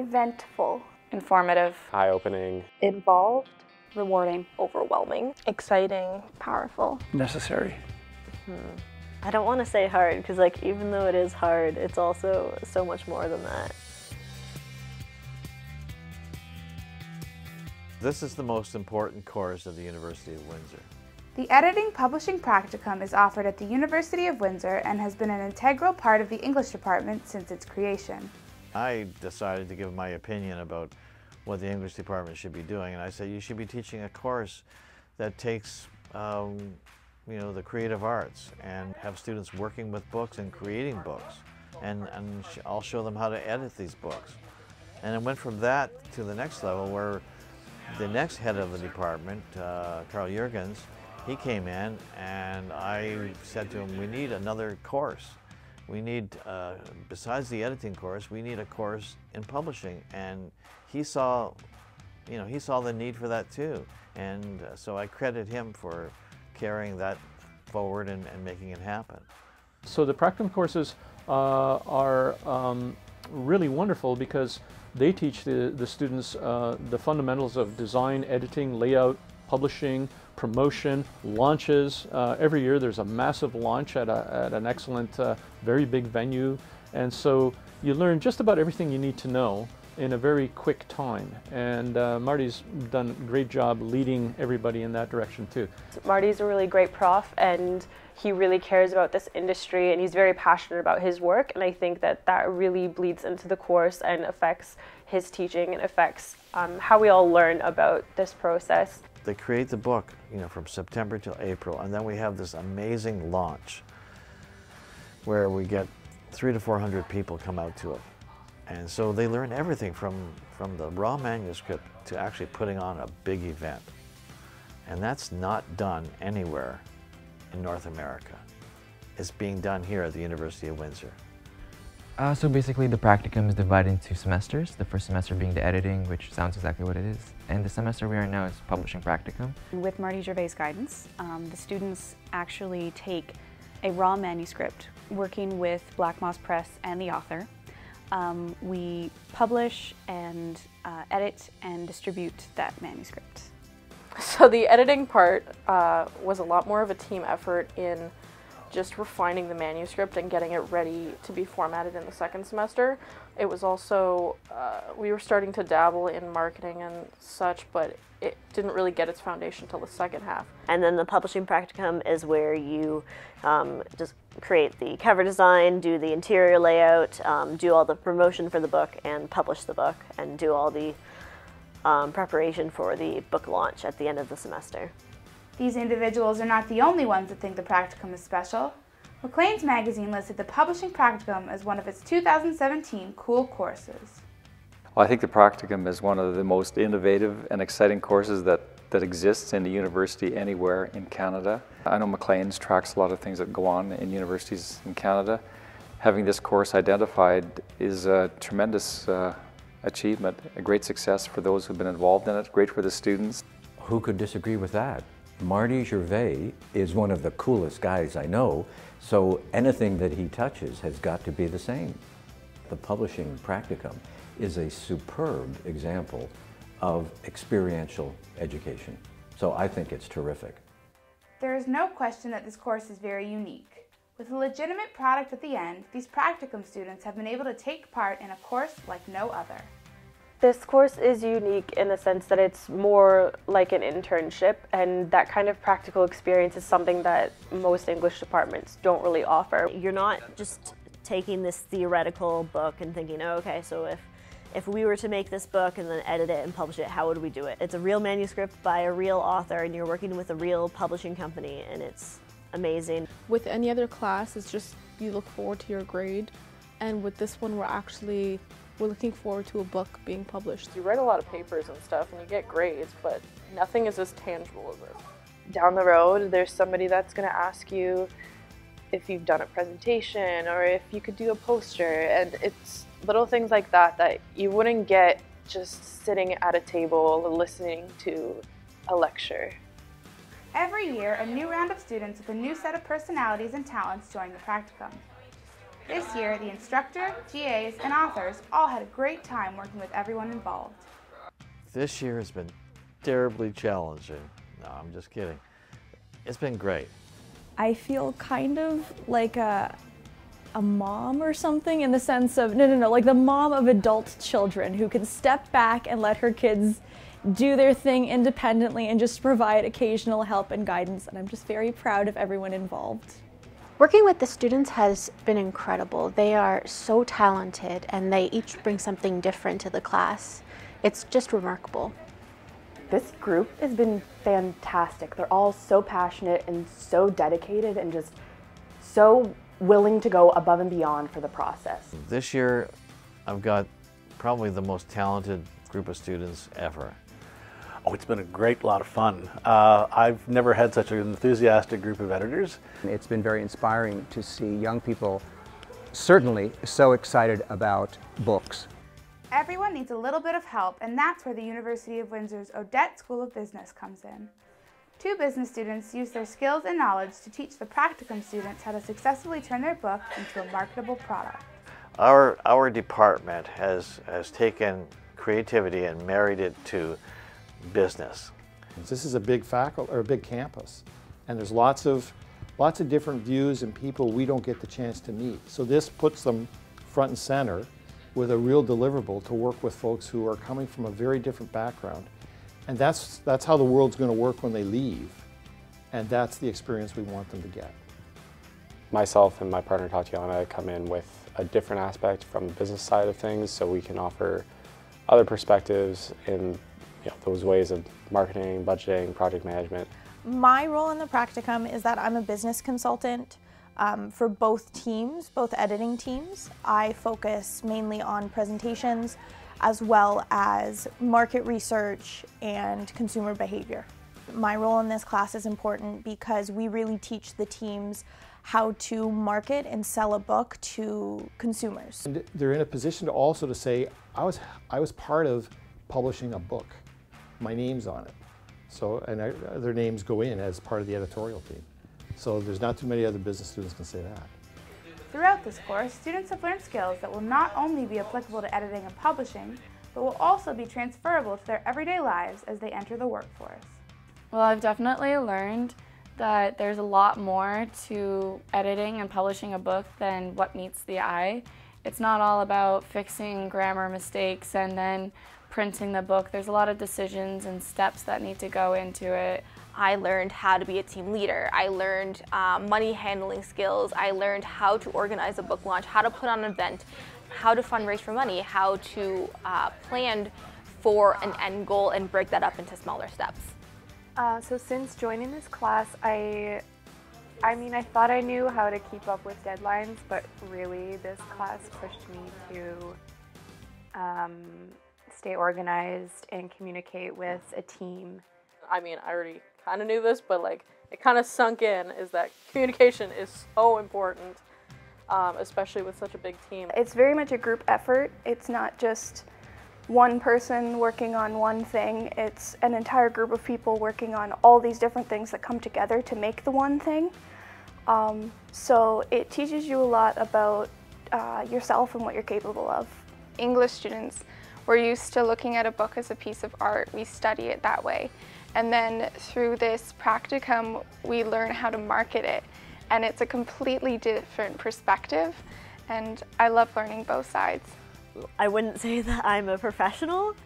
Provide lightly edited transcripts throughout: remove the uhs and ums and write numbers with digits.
Eventful. Informative. Eye-opening. Involved. Rewarding. Overwhelming. Exciting. Powerful. Necessary. I don't want to say hard, because like even though it is hard, it's also so much more than that. This is the most important course at the University of Windsor. The Editing Publishing Practicum is offered at the University of Windsor and has been an integral part of the English department since its creation. I decided to give my opinion about what the English department should be doing, and I said you should be teaching a course that takes the creative arts and have students working with books and creating books, and I'll show them how to edit these books. And it went from that to the next level, where the next head of the department, Carl Jurgens, he came in, and I said to him, we need another course. We need, besides the editing course, we need a course in publishing. And he saw the need for that too. And so I credit him for carrying that forward and making it happen. So the Practicum courses are really wonderful because they teach the students the fundamentals of design, editing, layout, publishing, promotion, launches. Every year there's a massive launch at an excellent, very big venue. And so you learn just about everything you need to know in a very quick time. And Marty's done a great job leading everybody in that direction too. Marty's a really great prof, and he really cares about this industry, and he's very passionate about his work, and I think that really bleeds into the course and affects his teaching and affects how we all learn about this process. They create the book, from September till April, and then we have this amazing launch where we get 300 to 400 people come out to it. And so they learn everything from the raw manuscript to actually putting on a big event. And that's not done anywhere in North America. It's being done here at the University of Windsor. So basically the practicum is divided into semesters, the first semester being the editing, which sounds exactly what it is, and the semester we are in now is publishing practicum. With Marty Gervais' guidance, the students actually take a raw manuscript working with Black Moss Press and the author. We publish and edit and distribute that manuscript. So the editing part was a lot more of a team effort in just refining the manuscript and getting it ready to be formatted in the second semester. It was also, we were starting to dabble in marketing and such, but it didn't really get its foundation till the second half. And then the publishing practicum is where you just create the cover design, do the interior layout, do all the promotion for the book, and publish the book, and do all the preparation for the book launch at the end of the semester. These individuals are not the only ones that think the practicum is special. Maclean's magazine listed the Publishing Practicum as one of its 2017 cool courses. Well, I think the practicum is one of the most innovative and exciting courses that exists in the university anywhere in Canada. I know Maclean's tracks a lot of things that go on in universities in Canada. Having this course identified is a tremendous achievement, a great success for those who've been involved in it, great for the students. Who could disagree with that? Marty Gervais is one of the coolest guys I know, so anything that he touches has got to be the same. The Publishing Practicum is a superb example of experiential education, so I think it's terrific. There is no question that this course is very unique. With a legitimate product at the end, these practicum students have been able to take part in a course like no other. This course is unique in the sense that it's more like an internship, and that kind of practical experience is something that most English departments don't really offer. You're not just taking this theoretical book and thinking, oh, okay, so if we were to make this book and then edit it and publish it, how would we do it? It's a real manuscript by a real author, and you're working with a real publishing company, and it's amazing. With any other class, it's just you look forward to your grade, and with this one we're looking forward to a book being published. You write a lot of papers and stuff and you get grades, but nothing is as tangible as this. Down the road, there's somebody that's going to ask you if you've done a presentation or if you could do a poster, and it's little things like that that you wouldn't get just sitting at a table listening to a lecture. Every year, a new round of students with a new set of personalities and talents join the practicum. This year, the instructor, GAs, and authors all had a great time working with everyone involved. This year has been terribly challenging. No, I'm just kidding. It's been great. I feel kind of like a mom or something, in the sense of, no, like the mom of adult children who can step back and let her kids do their thing independently and just provide occasional help and guidance, and I'm just very proud of everyone involved. Working with the students has been incredible. They are so talented and they each bring something different to the class. It's just remarkable. This group has been fantastic. They're all so passionate and so dedicated and just so willing to go above and beyond for the process. This year, I've got probably the most talented group of students ever. Oh, it's been a great lot of fun. I've never had such an enthusiastic group of editors. It's been very inspiring to see young people certainly so excited about books. Everyone needs a little bit of help, and that's where the University of Windsor's Odette School of Business comes in. 2 business students use their skills and knowledge to teach the Practicum students how to successfully turn their book into a marketable product. Our department has taken creativity and married it to business. This is a big faculty or a big campus, and there's lots of different views and people we don't get the chance to meet. So this puts them front and center with a real deliverable to work with folks who are coming from a very different background. And that's how the world's going to work when they leave. And that's the experience we want them to get. Myself and my partner Tatiana come in with a different aspect from the business side of things, so we can offer other perspectives in those ways of marketing, budgeting, project management. My role in the Practicum is that I'm a business consultant for both teams, both editing teams. I focus mainly on presentations as well as market research and consumer behavior. My role in this class is important because we really teach the teams how to market and sell a book to consumers. And they're in a position to also to say, I was part of publishing a book. My name's on it. So, and their names go in as part of the editorial team. So there's not too many other business students can say that. Throughout this course, students have learned skills that will not only be applicable to editing and publishing, but will also be transferable to their everyday lives as they enter the workforce. Well, I've definitely learned that there's a lot more to editing and publishing a book than what meets the eye. It's not all about fixing grammar mistakes and then printing the book. There's a lot of decisions and steps that need to go into it. I learned how to be a team leader. I learned money handling skills. I learned how to organize a book launch, how to put on an event, how to fundraise for money, how to plan for an end goal and break that up into smaller steps. So since joining this class, I thought I knew how to keep up with deadlines, but really this class pushed me to stay organized and communicate with a team. I mean, I already kind of knew this, but like it kind of sunk in, is that communication is so important, especially with such a big team. It's very much a group effort. It's not just one person working on one thing. It's an entire group of people working on all these different things that come together to make the one thing. So it teaches you a lot about yourself and what you're capable of. English students, we're used to looking at a book as a piece of art. We study it that way. And then through this practicum, we learn how to market it. And it's a completely different perspective. And I love learning both sides. I wouldn't say that I'm a professional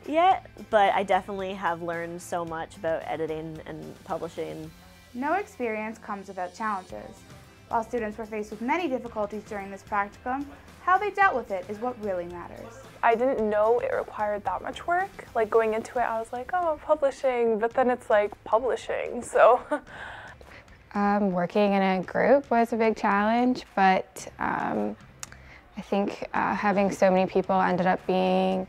yet, but I definitely have learned so much about editing and publishing. No experience comes without challenges. While students were faced with many difficulties during this practicum, how they dealt with it is what really matters. I didn't know it required that much work. Like going into it, I was like, oh, publishing, but then it's like publishing, so. Working in a group was a big challenge, but I think having so many people ended up being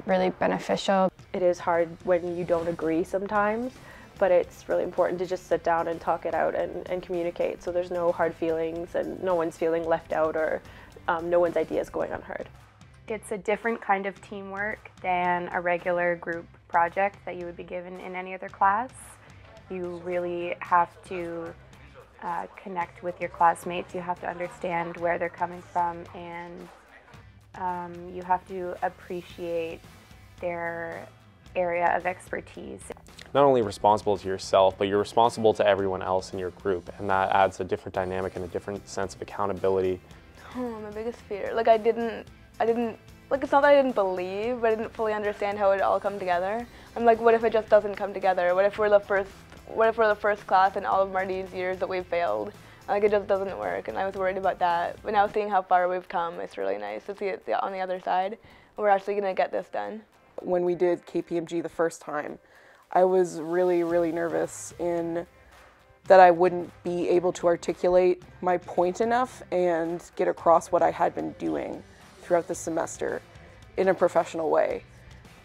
really beneficial. It is hard when you don't agree sometimes, but it's really important to just sit down and talk it out and communicate, so there's no hard feelings and no one's feeling left out or no one's ideas going unheard. It's a different kind of teamwork than a regular group project that you would be given in any other class. You really have to connect with your classmates. You have to understand where they're coming from, and you have to appreciate their area of expertise. Not only responsible to yourself, but you're responsible to everyone else in your group, and that adds a different dynamic and a different sense of accountability. My biggest fear, like I didn't, like it's not that I didn't believe, but I didn't fully understand how it all come together. I'm like, what if it just doesn't come together? What if we're the first class in all of Marty's years that we've failed? Like it just doesn't work, and I was worried about that. But now seeing how far we've come, it's really nice to see it on the other side. We're actually gonna get this done. When we did KPMG the first time, I was really, really nervous in that I wouldn't be able to articulate my point enough and get across what I had been doing throughout the semester in a professional way.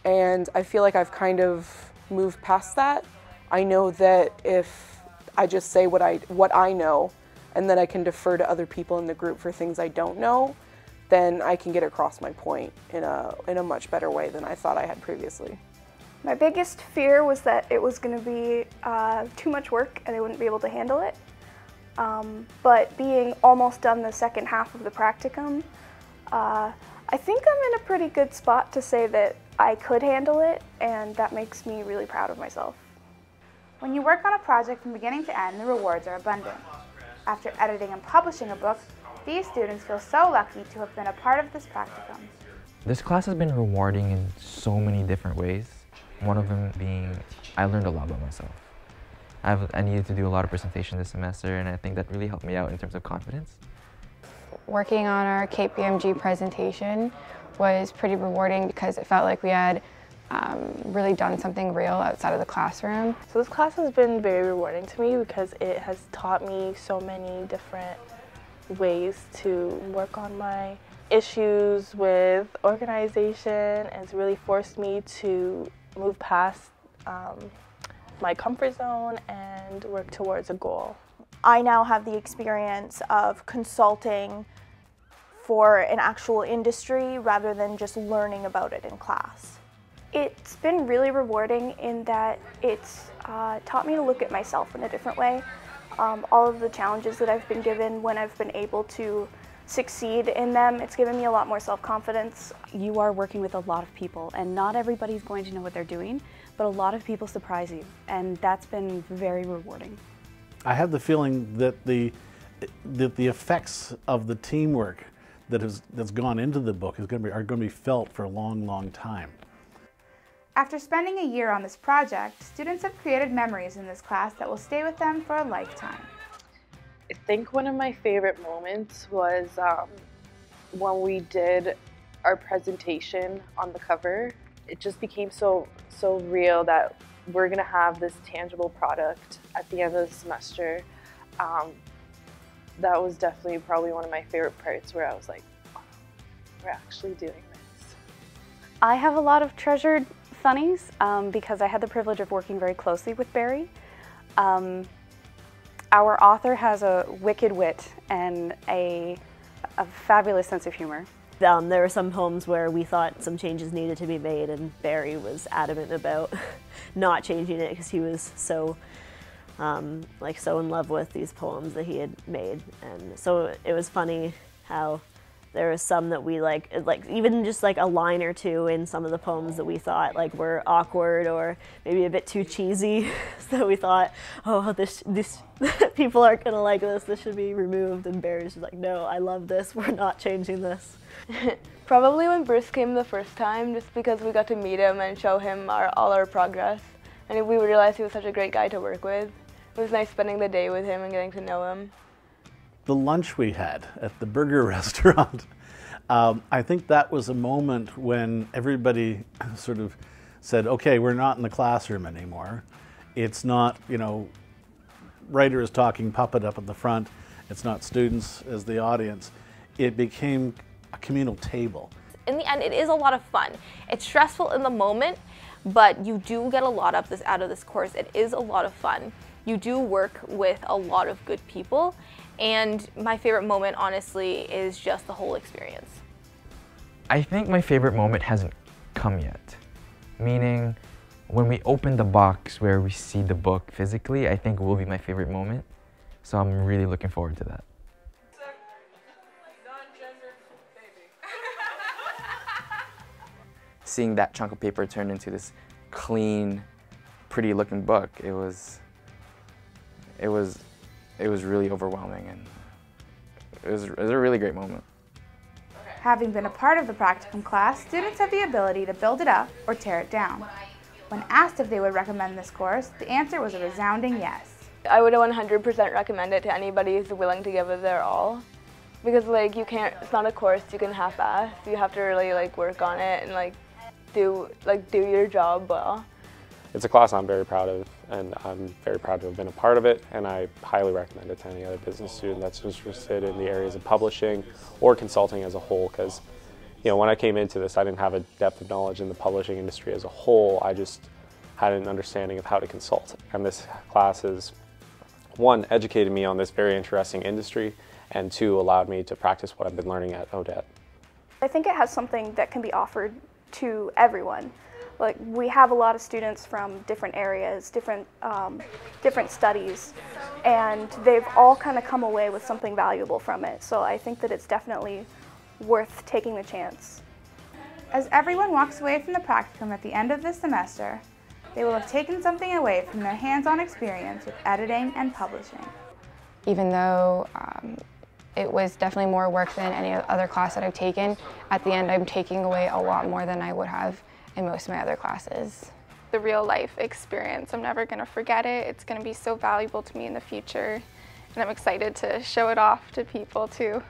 And I feel like I've kind of moved past that. I know that if I just say what I know, and then I can defer to other people in the group for things I don't know, then I can get across my point in a much better way than I thought I had previously. My biggest fear was that it was going to be too much work and I wouldn't be able to handle it. But being almost done the second half of the practicum, I think I'm in a pretty good spot to say that I could handle it, and that makes me really proud of myself. When you work on a project from beginning to end, the rewards are abundant. After editing and publishing a book, these students feel so lucky to have been a part of this practicum. This class has been rewarding in so many different ways. One of them being, I learned a lot about myself. I needed to do a lot of presentation this semester, and I think that really helped me out in terms of confidence. Working on our KPMG presentation was pretty rewarding because it felt like we had really done something real outside of the classroom. So this class has been very rewarding to me because it has taught me so many different ways to work on my issues with organization, and it's really forced me to move past my comfort zone and work towards a goal. I now have the experience of consulting for an actual industry rather than just learning about it in class. It's been really rewarding in that it's taught me to look at myself in a different way. All of the challenges that I've been given, when I've been able to succeed in them, it's given me a lot more self-confidence. You are working with a lot of people, and not everybody's going to know what they're doing, but a lot of people surprise you, and that's been very rewarding. I have the feeling that the effects of the teamwork that's gone into the book are going to be felt for a long, long time. After spending a year on this project, students have created memories in this class that will stay with them for a lifetime. I think one of my favorite moments was when we did our presentation on the cover. It just became so real that we're going to have this tangible product at the end of the semester. That was definitely probably one of my favorite parts, where I was like, oh, we're actually doing this. I have a lot of treasured funnies because I had the privilege of working very closely with Barry. Our author has a wicked wit and a fabulous sense of humor. There were some poems where we thought some changes needed to be made, and Barry was adamant about not changing it because he was so so in love with these poems that he had made. And so it was funny how there was some that we like even just like a line or two in some of the poems that we thought like were awkward or maybe a bit too cheesy. So we thought, oh, this people aren't gonna like this should be removed. And Barry's just like, no, I love this, we're not changing this. Probably when Bruce came the first time, just because we got to meet him and show him all our progress. And we realized he was such a great guy to work with. It was nice spending the day with him and getting to know him. The lunch we had at the burger restaurant, I think that was a moment when everybody sort of said, okay, we're not in the classroom anymore. It's not, writers talking puppet up at the front. It's not students as the audience. It became a communal table. In the end, it is a lot of fun. It's stressful in the moment, but you do get a lot out of this course. It is a lot of fun. You do work with a lot of good people, and my favorite moment, honestly, is just the whole experience. I think my favorite moment hasn't come yet. Meaning, when we open the box where we see the book physically, I think will be my favorite moment. So I'm really looking forward to that. Seeing that chunk of paper turn into this clean, pretty looking book, it was really overwhelming, and it was a really great moment. Having been a part of the Practicum class, students have the ability to build it up or tear it down. When asked if they would recommend this course, the answer was a resounding yes. I would 100% recommend it to anybody who's willing to give it their all. Because you can't, it's not a course you can half-ass. You have to really work on it and do your job well. It's a class I'm very proud of, and I'm very proud to have been a part of it, and I highly recommend it to any other business student that's interested in the areas of publishing or consulting as a whole, because when I came into this, I didn't have a depth of knowledge in the publishing industry as a whole. I just had an understanding of how to consult, and this class has, one, educated me on this very interesting industry, and two, allowed me to practice what I've been learning at ODET. I think it has something that can be offered to everyone. We have a lot of students from different areas, different studies, and they've all kind of come away with something valuable from it. So I think that it's definitely worth taking the chance. As everyone walks away from the Practicum at the end of this semester, they will have taken something away from their hands-on experience with editing and publishing. Even though it was definitely more work than any other class that I've taken, at the end I'm taking away a lot more than I would have in most of my other classes. The real life experience, I'm never going to forget it. It's going to be so valuable to me in the future, and I'm excited to show it off to people too.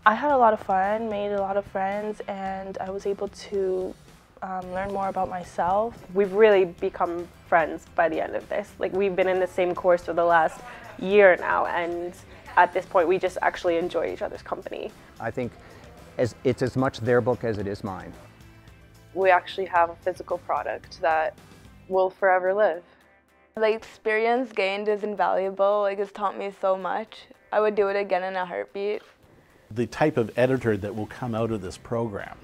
I had a lot of fun, made a lot of friends, and I was able to learn more about myself. We've really become friends by the end of this. We've been in the same course for the last year now, and at this point we just actually enjoy each other's company. I think it's as much their book as it is mine. We actually have a physical product that will forever live. The experience gained is invaluable. It's taught me so much. I would do it again in a heartbeat. The type of editor that will come out of this program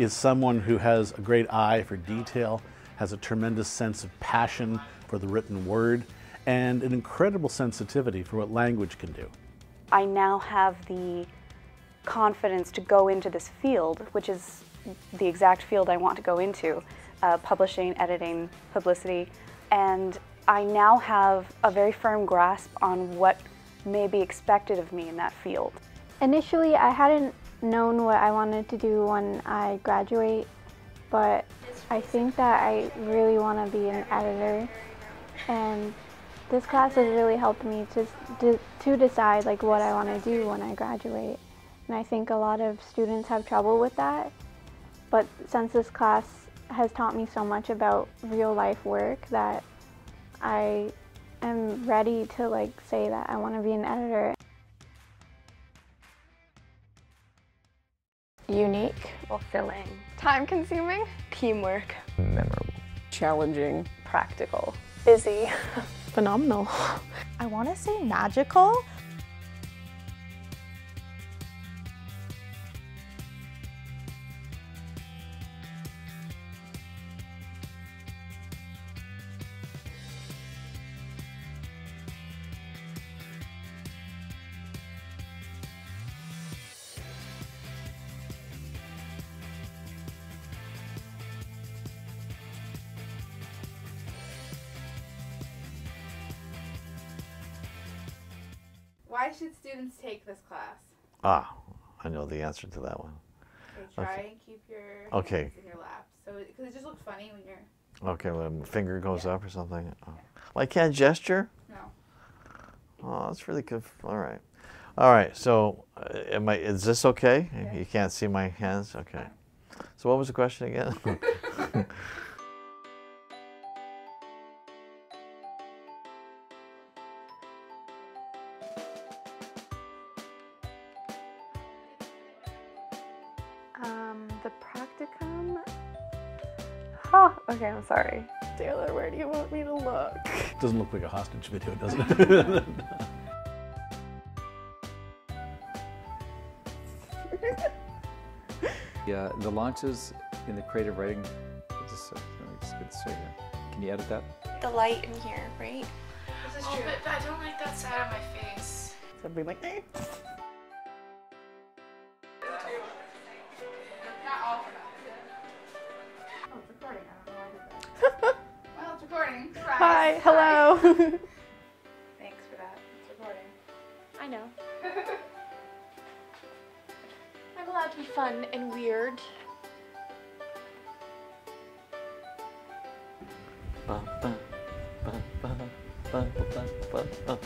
is someone who has a great eye for detail, has a tremendous sense of passion for the written word, and an incredible sensitivity for what language can do. I now have the confidence to go into this field, which is the exact field I want to go into, publishing, editing, publicity, and I now have a very firm grasp on what may be expected of me in that field. Initially, I hadn't known what I wanted to do when I graduate, but I think that I really want to be an editor, and this class has really helped me to decide what I want to do when I graduate. And I think a lot of students have trouble with that. But since this class has taught me so much about real life work that I am ready to say that I want to be an editor. Unique. Fulfilling. Time-consuming. Teamwork. Memorable. Challenging. Practical. Busy. Phenomenal. I want to say magical. Why should students take this class? I know the answer to that one. Okay, try and keep your hands in your lap. Because it just looks funny when you're... Okay, when my finger goes up or something. Oh. Well, I can't gesture? No. Oh, that's really good. All right. All right, so is this okay? Yes. You can't see my hands? Okay. So what was the question again? The Practicum? Oh, okay, I'm sorry. Taylor, where do you want me to look? Doesn't look like a hostage video, does it? Yeah, the launches in the creative writing, just get this straight here. Can you edit that? The light in here, right? This is true. But I don't like that side of my face. So be like, eh. Well, it's recording. Surprise. Hi, hello. Thanks for that. It's recording. I know. I'm allowed to be fun and weird. Ba, ba, ba, ba, ba, ba, ba, ba.